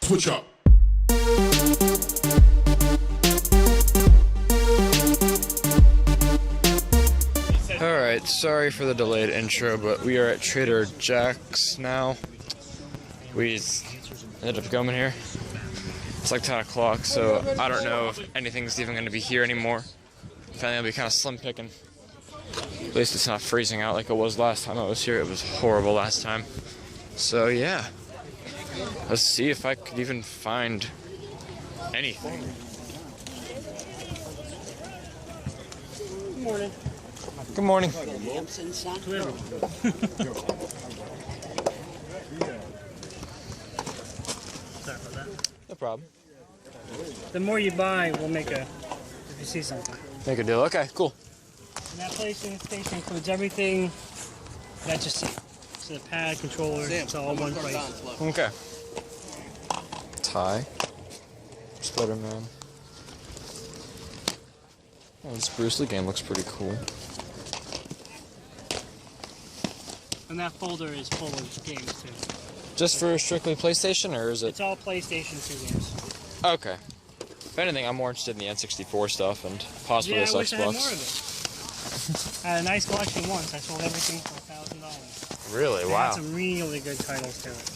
Switch up. Alright, sorry for the delayed intro, but we are at Trader Jack's now. We ended up going here. It's like 10 o'clock, so I don't know if anything's even going to be here anymore. If anything, it'll be kind of slim picking. At least it's not freezing out like it was last time I was here. It was horrible last time. So yeah, let's see if I could even find anything. Good morning. Good morning. Sorry about that. No problem. The more you buy, we'll make a, if you see something. Make a deal. Okay, cool. And that PlayStation station includes everything that you see. So the pad, controller, it's all one price. Okay. Ty. Spider-Man. Oh, this Bruce Lee game looks pretty cool. And that folder is full of games too. Just for strictly PlayStation, or is it? It's all PlayStation 2 games. Okay. If anything, I'm more interested in the N64 stuff and possibly Yeah, this I wish I had more Xbox. of it. I had a nice collection once. I sold everything for $1,000. Really? They Wow. had some really good titles to it.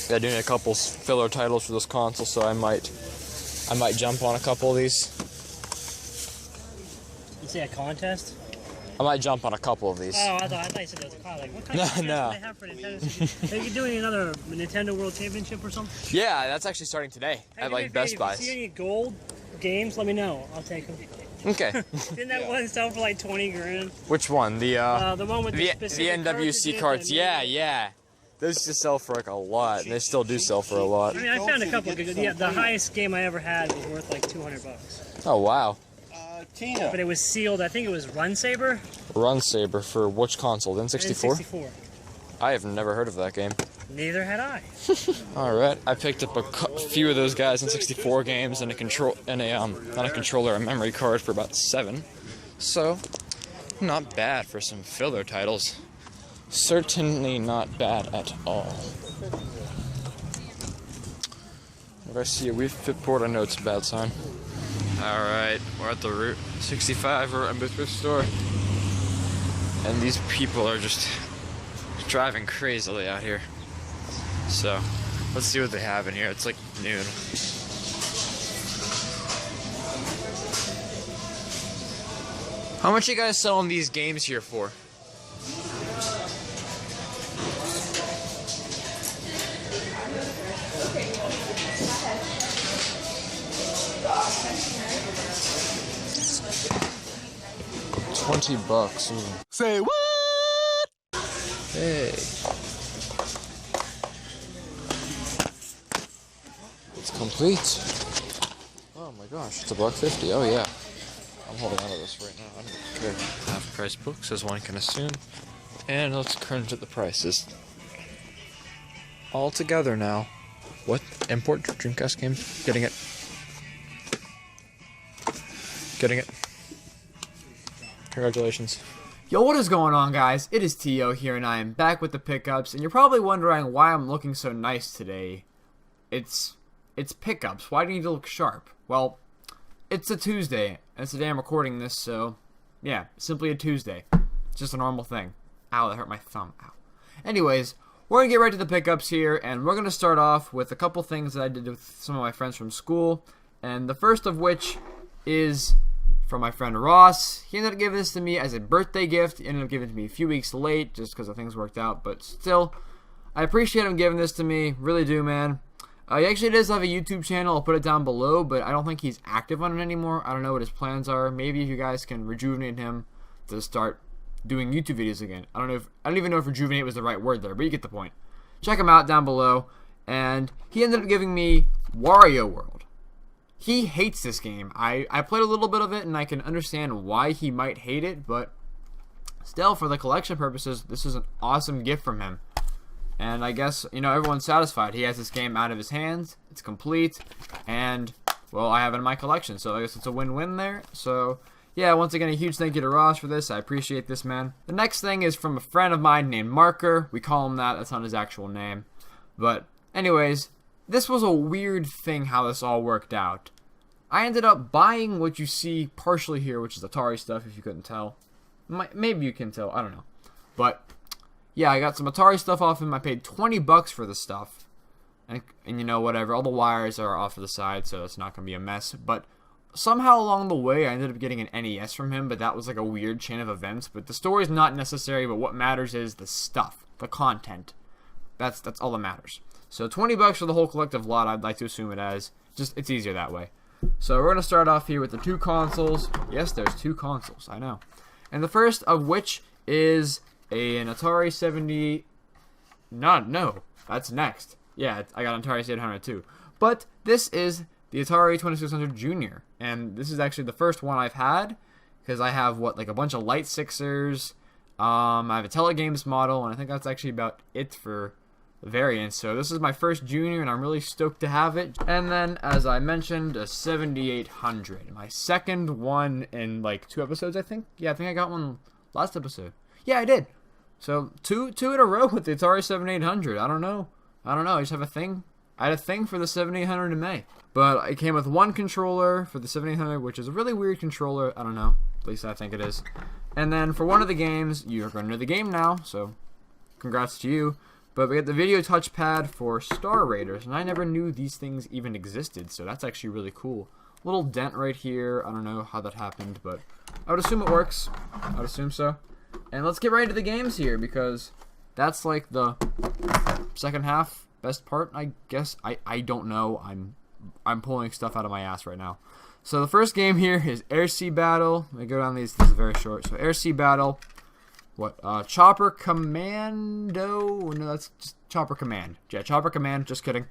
Yeah, doing a couple filler titles for this console, so I might jump on a couple of these. You see a contest? I might jump on a couple of these. Oh, I thought you said there was a car. Like, what kind of contest No. do they have for Nintendo? Are you doing another Nintendo World Championship or something? Yeah, that's actually starting today at like Best If Buys. you see any gold games, let me know. I'll take them. Okay. Didn't that one sell for like 20 grand? Which one? The one with the the specific NWC cards. cards. Yeah. Those used to sell for like a lot, and they still do sell for a lot. I mean, I found a couple. The highest game I ever had was worth like $200. Oh wow. But it was sealed. I think it was Run Saber. Run Saber for which console? N64? N64. I have never heard of that game. Neither had I. Alright, I picked up a few of those guys in 64 games and a not a controller, a memory card for about 7. So, not bad for some filler titles. Certainly not bad at all. If I see a Wii Fit port, I know it's a bad sign. Alright, we're at the Route 65 or thrift store. And these people are just driving crazily out here. So, let's see what they have in here. It's like noon. How much you guys selling these games here for? $20. Ooh. Say what? Hey. It's complete. Oh my gosh, it's $1.50. Oh yeah. I'm holding on to this right now. I don't care. Half price books, as one can assume. And let's crunch at the prices. All together now. What? Import Dreamcast game? Getting it. Getting it. Congratulations. Yo, what is going on, guys? It is Teeohh here, and I am back with the pickups, and you're probably wondering why I'm looking so nice today. It's pickups. Why do you need to look sharp? Well, it's a Tuesday, and it's the day I'm recording this, so yeah, simply a Tuesday. It's just a normal thing. Ow, that hurt my thumb. Ow. Anyways, we're gonna get right to the pickups here, and we're gonna start off with a couple things that I did with some of my friends from school, and the first of which is from my friend Ross. He ended up giving this to me as a birthday gift. He ended up giving it to me a few weeks late just because things worked out. But still, I appreciate him giving this to me. Really do, man. He actually does have a YouTube channel. I'll put it down below. But I don't think he's active on it anymore. I don't know what his plans are. Maybe if you guys can rejuvenate him to start doing YouTube videos again. I don't even know if rejuvenate was the right word there. But you get the point. Check him out down below. And he ended up giving me Wario World. He hates this game. I played a little bit of it, and I can understand why he might hate it, but still, for the collection purposes, this is an awesome gift from him. And I guess, you know, everyone's satisfied. He has this game out of his hands, it's complete, and, well, I have it in my collection, so I guess it's a win-win there. So, yeah, once again, a huge thank you to Ross for this. I appreciate this, man. The next thing is from a friend of mine named Marker. We call him that. That's not his actual name. But anyways, this was a weird thing how this all worked out. I ended up buying what you see partially here, which is Atari stuff, if you couldn't tell. Maybe you can tell, I don't know. But yeah, I got some Atari stuff off him. I paid $20 for the stuff. And you know, whatever, all the wires are off to the side, so it's not going to be a mess. But somehow along the way, I ended up getting an NES from him, but that was like a weird chain of events. But the story is not necessary, but what matters is the stuff, the content. That's all that matters. So $20 for the whole collective lot, I'd like to assume it as. Just, it's easier that way. So we're going to start off here with the 2 consoles. Yes, there's 2 consoles, I know. And the first of which is an Atari 70... No, that's next. Yeah, I got an Atari 800 too. But this is the Atari 2600 Junior. And this is actually the first one I've had. Because I have, like a bunch of Light Sixers. I have a Telegames model. And I think that's actually about it for the variants. So this is my first Junior, and I'm really stoked to have it. And then, as I mentioned, a 7800. My second one in, like, 2 episodes, I think. Yeah, I think I got one last episode. Yeah, I did. So, two in a row with the Atari 7800. I don't know. I just have a thing. I had a thing for the 7800 in May. But it came with 1 controller for the 7800, which is a really weird controller. I don't know. At least I think it is. And then for one of the games, you're going to know the game now. So, congrats to you. But we got the video touchpad for Star Raiders. And I never knew these things even existed. So, that's actually really cool. Little dent right here. I don't know how that happened. But I would assume it works. I would assume so. And let's get right into the games here, because that's like the second half, best part, I guess. I don't know. I'm pulling stuff out of my ass right now. So the first game here is Air Sea Battle. Let me go down these. This is very short. So Air Sea Battle. What? Chopper Commando. No, that's just Chopper Command. Yeah, Chopper Command. Just kidding.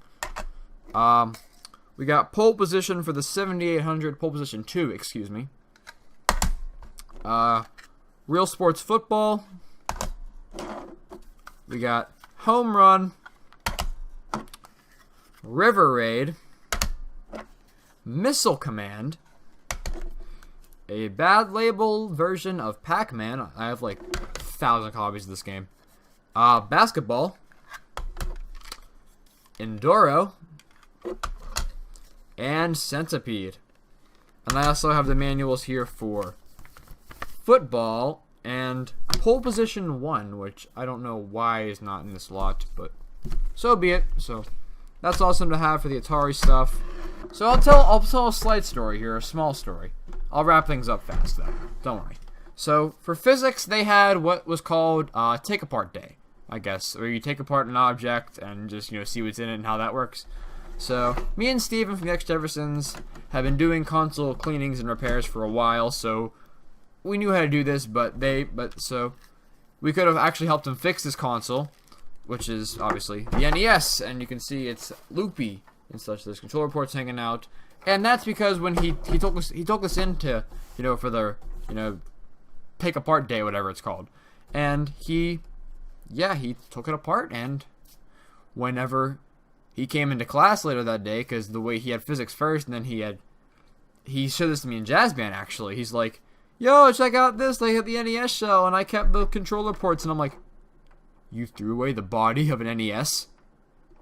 We got pole position for the 7800. Pole position 2, excuse me. Real Sports Football. We got Home Run, River Raid, Missile Command, a bad label version of Pac-Man. I have like 1,000 copies of this game. Basketball, Enduro, and Centipede. And I also have the manuals here for Football and Pole Position 1, which I don't know why is not in this lot, but so be it. So that's awesome to have for the Atari stuff. So I'll tell a slight story here, a small story. I'll wrap things up fast though. Don't worry. So for physics, they had what was called Take Apart Day, I guess, where you take apart an object and just see what's in it and how that works. So me and Steven from the X Jeffersons have been doing console cleanings and repairs for a while, so we knew how to do this, so we could have actually helped him fix this console, which is obviously the NES, and you can see it's loopy and such. There's controller ports hanging out, and that's because when he took us into for the take apart day, whatever it's called, and he took it apart, and whenever he came into class later that day, because the way he had physics first, and then he showed this to me in jazz band. Actually, he's like, yo, check out this, they hit the NES shell, and I kept the controller ports, and I'm like, you threw away the body of an NES?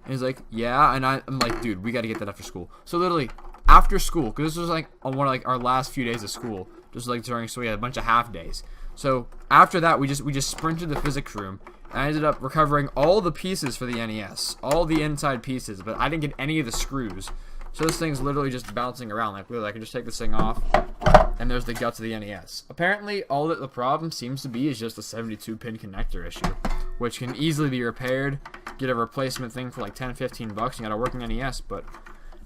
And he's like, yeah, and I'm like, dude, we gotta get that after school. So literally, after school, because this was like on one of like our last few days of school, just like during, so we had a bunch of half days. So after that, we just sprinted the physics room, and I ended up recovering all the pieces for the NES, all the inside pieces, but I didn't get any of the screws. So this thing's literally just bouncing around, like literally I can just take this thing off, and there's the guts of the NES. Apparently, all that the problem seems to be is just a 72-pin connector issue, which can easily be repaired. Get a replacement thing for like 10-15 bucks, and you got a working NES, but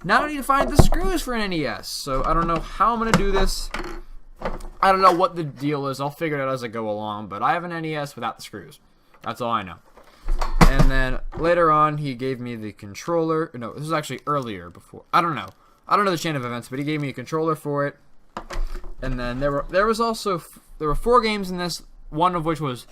now I need to find the screws for an NES, so I don't know how I'm going to do this. I don't know what the deal is. I'll figure it out as I go along, but I have an NES without the screws. That's all I know. And then later on, he gave me the controller. No, this was actually earlier before. I don't know the chain of events, but he gave me a controller for it. And then there were 4 games in this, one of which was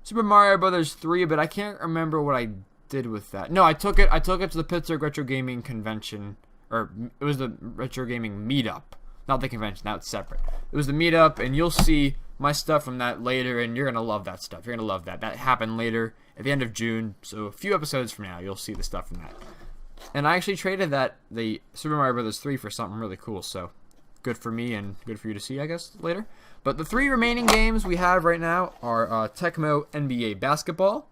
Super Mario Brothers 3, but I can't remember what I did with that. No, I took it to the Pittsburgh Retro Gaming Convention, or it was the Retro Gaming Meetup, not the convention. Now it's separate. It was the meetup, and you'll see my stuff from that later, and you're going to love that stuff. You're going to love that. That happened later at the end of June, so a few episodes from now, you'll see the stuff from that. And I actually traded the Super Mario Bros. 3 for something really cool, so good for me and good for you to see, I guess, later. But the 3 remaining games we have right now are Tecmo NBA Basketball,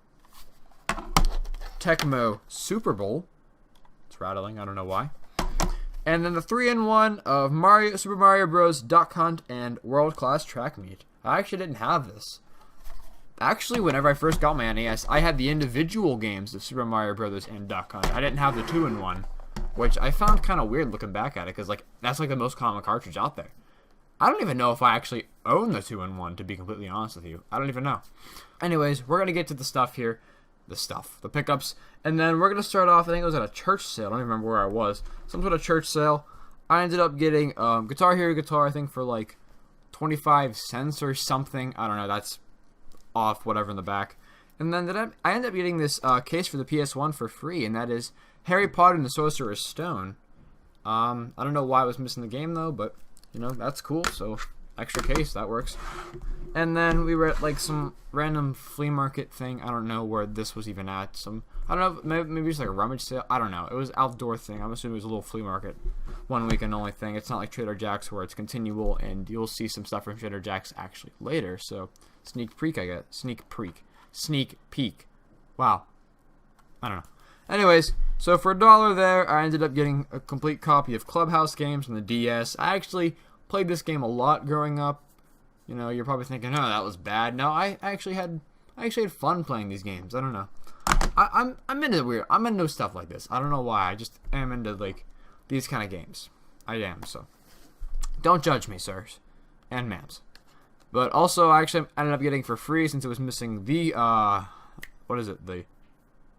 Tecmo Super Bowl. It's rattling, I don't know why. And then the 3-in-1 of Super Mario Bros. Duck Hunt and World Class Track Meet. I actually didn't have this. Actually, whenever I first got my NES, I had the individual games of Super Mario Bros. And Duck Hunt. I didn't have the 2-in-1, which I found kind of weird looking back at it, because like that's like the most common cartridge out there. I don't even know if I actually own the 2-in-1, to be completely honest with you. I don't even know. Anyways, we're going to get to the stuff here. The pickups. And then we're going to start off, I think it was at a church sale. I don't even remember where I was. Some sort of church sale. I ended up getting Guitar Hero guitar, I think, for like 25 cents or something. I don't know. That's off, whatever, in the back. And then I ended up getting this case for the PS1 for free, and that is Harry Potter and the Sorcerer's Stone. I don't know why I was missing the game, though, but, you know, that's cool. So, extra case, that works. And then we were at like some random flea market thing. I don't know where this was even at. I don't know, maybe it's like a rummage sale. I don't know. It was an outdoor thing. I'm assuming it was a little flea market. One weekend only thing. It's not like Trader Jack's where it's continual, and you'll see some stuff from Trader Jack's actually later. So, sneak peek, I guess. Sneak peek. Wow. I don't know. Anyways, so for $1 there, I ended up getting a complete copy of Clubhouse games on the DS. I actually played this game a lot growing up. You know, you're probably thinking, oh, that was bad. No, I actually had fun playing these games. I don't know. I'm into stuff like this. I don't know why. I just am into like these kind of games. I am, so don't judge me, sirs and ma'ams. But also, I actually ended up getting for free, since it was missing the what is it?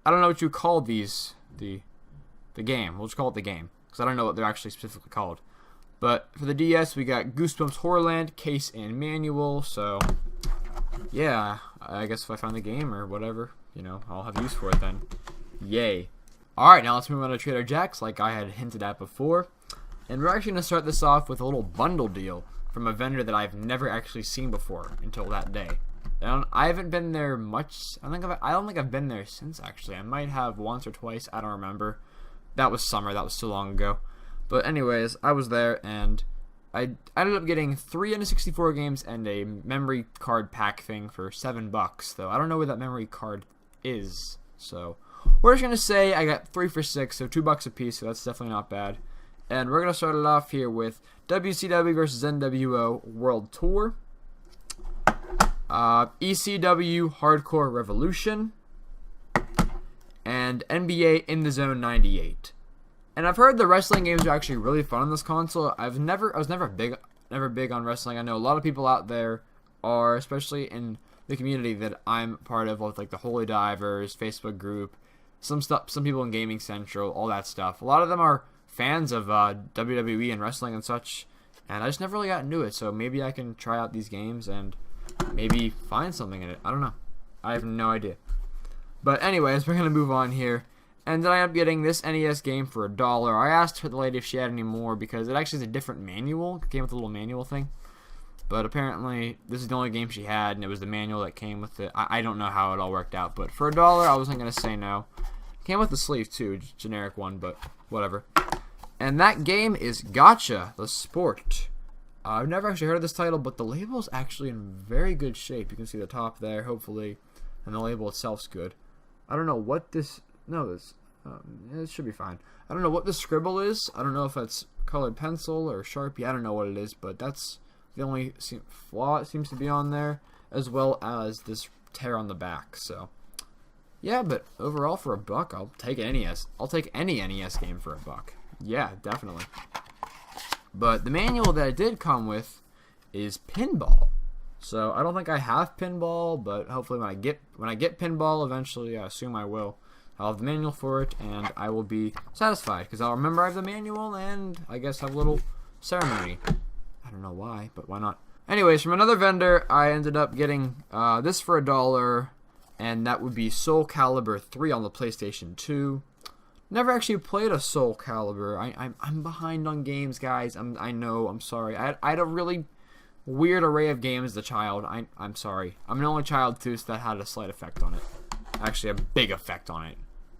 I don't know what you call these. The game. We'll just call it the game, because I don't know what they're actually specifically called. But for the DS, we got Goosebumps Horrorland, case and manual. So, yeah, I guess if I find the game or whatever, you know, I'll have use for it then. Yay. Alright, now let's move on to Trader Jack's, like I had hinted at before. And we're actually going to start this off with a little bundle deal from a vendor that I've never actually seen before until that day. I haven't been there much. I don't think I've been there since, actually. I might have once or twice. I don't remember. That was summer. That was too long ago. But anyways, I was there, and I ended up getting 3 N64 games and a memory card pack thing for $7, though I don't know where that memory card is. So we're just going to say I got 3 for $6, so $2 a piece, so that's definitely not bad. And we're going to start it off here with WCW versus NWO World Tour, ECW Hardcore Revolution, and NBA In the Zone 98. And I've heard the wrestling games are actually really fun on this console. I was never big on wrestling. I know a lot of people out there are, especially in the community that I'm part of, like the Holy Divers Facebook group, some people in Gaming Central, all that stuff. A lot of them are fans of WWE and wrestling and such, and I just never really got into it. So maybe I can try out these games and maybe find something in it. I don't know. I have no idea. But anyways, we're gonna move on here. And then I ended up getting this NES game for $1. I asked the lady if she had any more, because it actually is a different manual. It came with a little manual thing. But apparently, this is the only game she had, and it was the manual that came with it. I don't know how it all worked out, but for $1, I wasn't going to say no. It came with the sleeve, too. Just generic one, but whatever. And that game is Gotcha, the Sport. I've never actually heard of this title, but the label is actually in very good shape. You can see the top there, hopefully, and the label itself's good. I don't know what this... No, this... it should be fine. I don't know what the scribble is. I don't know if that's colored pencil or Sharpie. I don't know what it is, but that's the only flaw it seems to be on there, as well as this tear on the back. So, yeah, but overall for $1, I'll take an NES. I'll take any NES game for $1. Yeah, definitely. But the manual that it did come with is Pinball. So I don't think I have Pinball, but hopefully when I get Pinball eventually, I assume I will. I'll have the manual for it, and I will be satisfied, because I'll remember I have the manual, and I guess have a little ceremony. I don't know why, but why not? Anyways, from another vendor, I ended up getting this for $1, and that would be Soul Calibur 3 on the PlayStation 2. Never actually played a Soul Calibur. I'm behind on games, guys. I know. I'm sorry. I had a really weird array of games as a child. I'm sorry. I'm an only child too, so that had a slight effect on it. Actually, a big effect on it.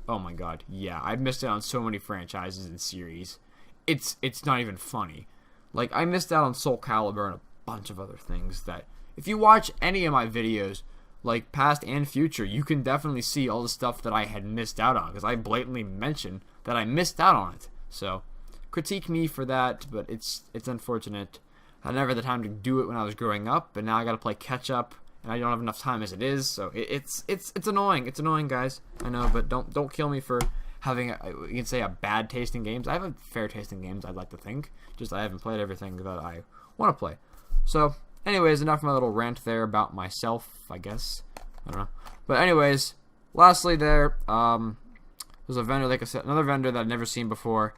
Oh my god, yeah. I've missed out on so many franchises and series. It's not even funny. Like, I missed out on Soul Calibur and a bunch of other things that, if you watch any of my videos, like past and future, you can definitely see all the stuff that I had missed out on, because I blatantly mentioned that I missed out on it. So, critique me for that, but it's unfortunate. I never had the time to do it when I was growing up, but now I gotta play catch up, and I don't have enough time as it is, so it's annoying. It's annoying, guys. I know, but don't kill me for having you can say a bad taste in games. I have a fair taste in games, I'd like to think. Just I haven't played everything that I want to play. So, anyways, enough of my little rant there about myself, I guess. I don't know. But anyways, lastly there, there's a vendor, like I said, another vendor that I've never seen before.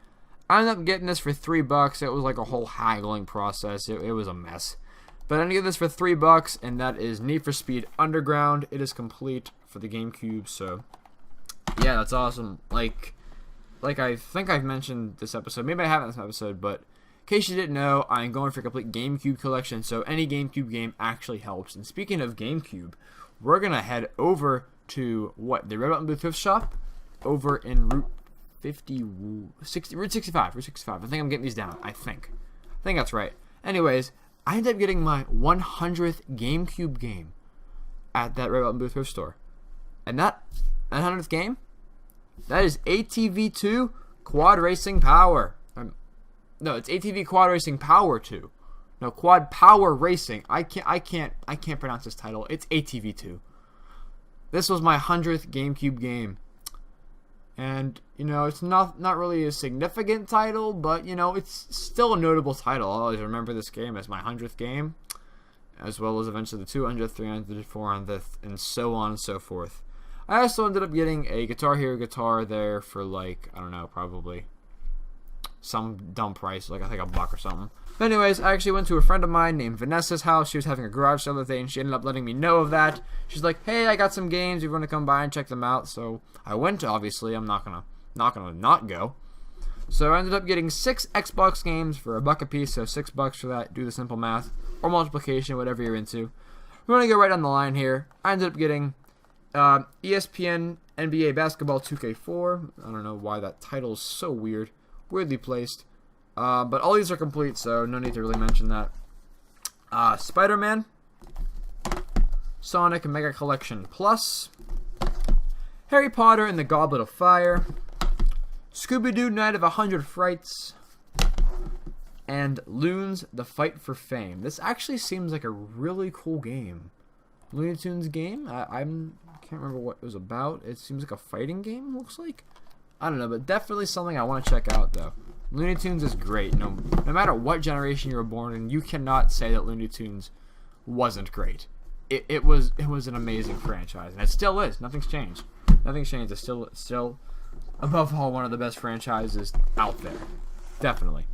I ended up getting this for $3. It was like a whole haggling process. It was a mess. But I get this for $3, and that is Need for Speed Underground. It is complete for the GameCube, so yeah, that's awesome. Like I think I've mentioned this episode. Maybe I haven't this episode, but in case you didn't know, I'm going for a complete GameCube collection, so any GameCube game actually helps. And speaking of GameCube, we're going to head over to, what, the Red Button Blue Thrift Shop over in Route 65. I think I'm getting these down. I think that's right. Anyways, I ended up getting my 100th GameCube game at that Red Button Blue Thrift store. And that 100th game, that is ATV2 Quad Racing Power. No, it's ATV Quad Racing Power 2. No, Quad Power Racing. I can't pronounce this title. It's ATV2. This was my 100th GameCube game. And, you know, it's not really a significant title, but, you know, it's still a notable title. I'll always remember this game as my 100th game, as well as eventually the 200th, 300th, 400th, and so on and so forth. I also ended up getting a Guitar Hero guitar there for, like, I don't know, probably some dumb price, like I think $1 or something. But anyways, I actually went to a friend of mine named Vanessa's house. She was having a garage sale the other day, and she ended up letting me know of that. She's like, hey, I got some games. You want to come by and check them out? So I went, obviously. I'm not gonna not go. So I ended up getting 6 Xbox games for $1 a piece, so $6 for that. Do the simple math. Or multiplication, whatever you're into. We're going to go right down the line here. I ended up getting ESPN NBA Basketball 2K4. I don't know why that title is so weird. Weirdly placed. But all these are complete, so no need to really mention that. Spider-Man, Sonic Mega Collection Plus, Harry Potter and the Goblet of Fire, Scooby-Doo Night of 100 Frights, and Loons The Fight for Fame. This actually seems like a really cool game. Looney Tunes game? I can't remember what it was about. It seems like a fighting game, looks like. I don't know, but definitely something I want to check out, though. Looney Tunes is great. No matter what generation you were born in, you cannot say that Looney Tunes wasn't great. It was an amazing franchise, and it still is. Nothing's changed. Nothing's changed. It's still above all one of the best franchises out there. Definitely.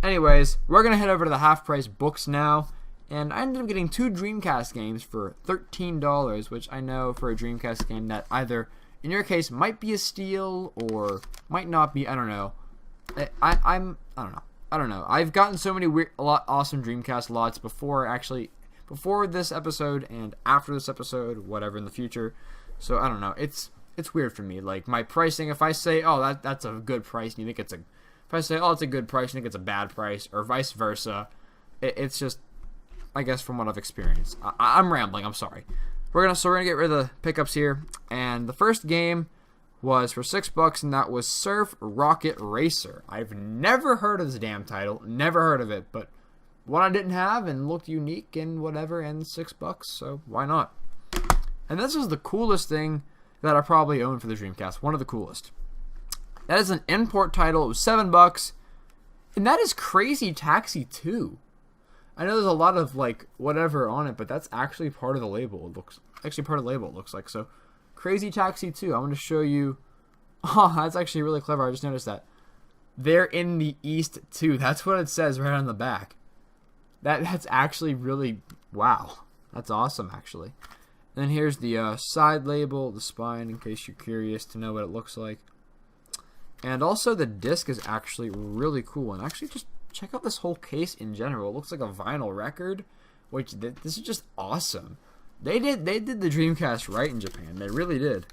Anyways, we're gonna head over to the half-price books now, and I ended up getting 2 Dreamcast games for $13, which I know for a Dreamcast game that either, in your case, might be a steal or might not be. I don't know. I don't know. I've gotten so many awesome Dreamcast lots before this episode and after this episode, whatever in the future. So I don't know. It's weird for me. Like my pricing, if I say, oh, that's a good price, and you think if I say, oh, it's a good price, and you think it's a bad price, or vice versa, it's just, I guess from what I've experienced. I'm rambling. I'm sorry. We're gonna get rid of the pickups here, and the first game was for $6, and that was Surf Rocket Racer. I've never heard of this damn title, never heard of it, but one I didn't have and looked unique and whatever, and $6, so why not? And this was the coolest thing that I probably owned for the Dreamcast, one of the coolest. That is an import title. It was $7, and that is Crazy Taxi 2. I know there's a lot of like whatever on it, but that's actually part of the label. It looks like so. Crazy Taxi 2. I'm going to show you. Oh, that's actually really clever. I just noticed that. They're in the East too. That's what it says right on the back. That's actually really, wow. That's awesome, actually. And then here's the side label, the spine, in case you're curious to know what it looks like. And also the disc is actually really cool. And actually just check out this whole case in general. It looks like a vinyl record, which this is just awesome. They did the Dreamcast right in Japan. They really did.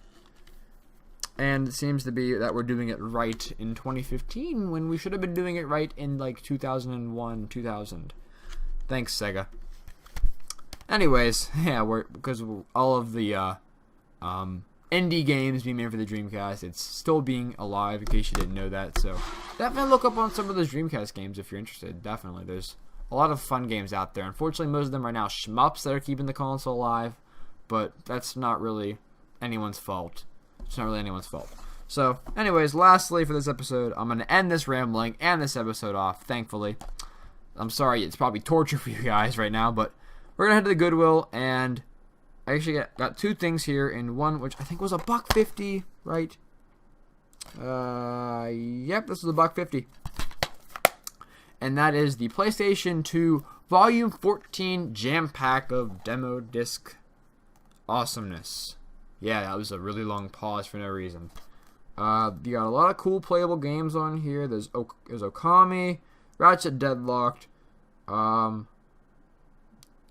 And it seems to be that we're doing it right in 2015 when we should have been doing it right in like 2001, 2000. Thanks, Sega. Anyways, yeah, because all of the indie games being made for the Dreamcast, it's still being alive in case you didn't know that. So definitely look up on some of those Dreamcast games if you're interested. Definitely, there's a lot of fun games out there. Unfortunately, most of them are now shmups that are keeping the console alive, but that's not really anyone's fault. It's not really anyone's fault. So, anyways, lastly for this episode, I'm going to end this rambling and this episode off, thankfully. I'm sorry, it's probably torture for you guys right now, but we're going to head to the Goodwill, and I actually got two things here, and one which I think was $1.50, right? Yep, this is $1.50. And that is the PlayStation 2 Volume 14 Jam Pack of Demo Disc Awesomeness. Yeah, that was a really long pause for no reason. You got a lot of cool playable games on here. There's Okami, Ratchet Deadlocked,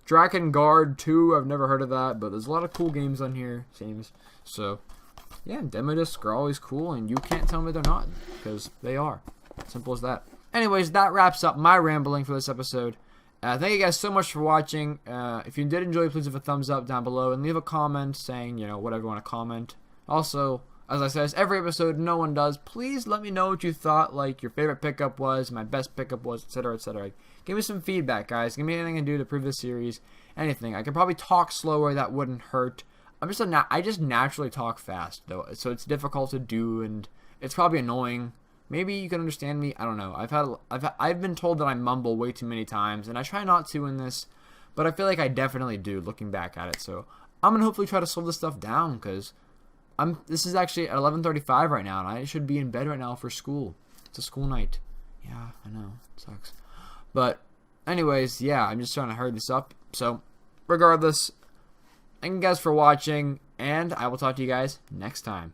Dragon Guard 2. I've never heard of that, but there's a lot of cool games on here, seems. So, yeah, demo discs are always cool, and you can't tell me they're not, because they are. Simple as that. Anyways, that wraps up my rambling for this episode. Thank you guys so much for watching. If you did enjoy, please leave a thumbs up down below and leave a comment saying, whatever you want to comment. Also, as I said, every episode, no one does. Please let me know what you thought, like your favorite pickup was, my best pickup was, etc., etc. Give me some feedback, guys. Give me anything I can do to improve this series. Anything. I could probably talk slower. That wouldn't hurt. I just naturally talk fast, though, so it's difficult to do, and it's probably annoying. Maybe you can understand me. I don't know. I've been told that I mumble way too many times, and I try not to in this, but I feel like I definitely do looking back at it. So I'm gonna hopefully try to slow this stuff down because this is actually at 11:35 right now, and I should be in bed right now for school. It's a school night. Yeah, I know. It sucks. But anyways, yeah, I'm just trying to hurry this up. So regardless, thank you guys for watching, and I will talk to you guys next time.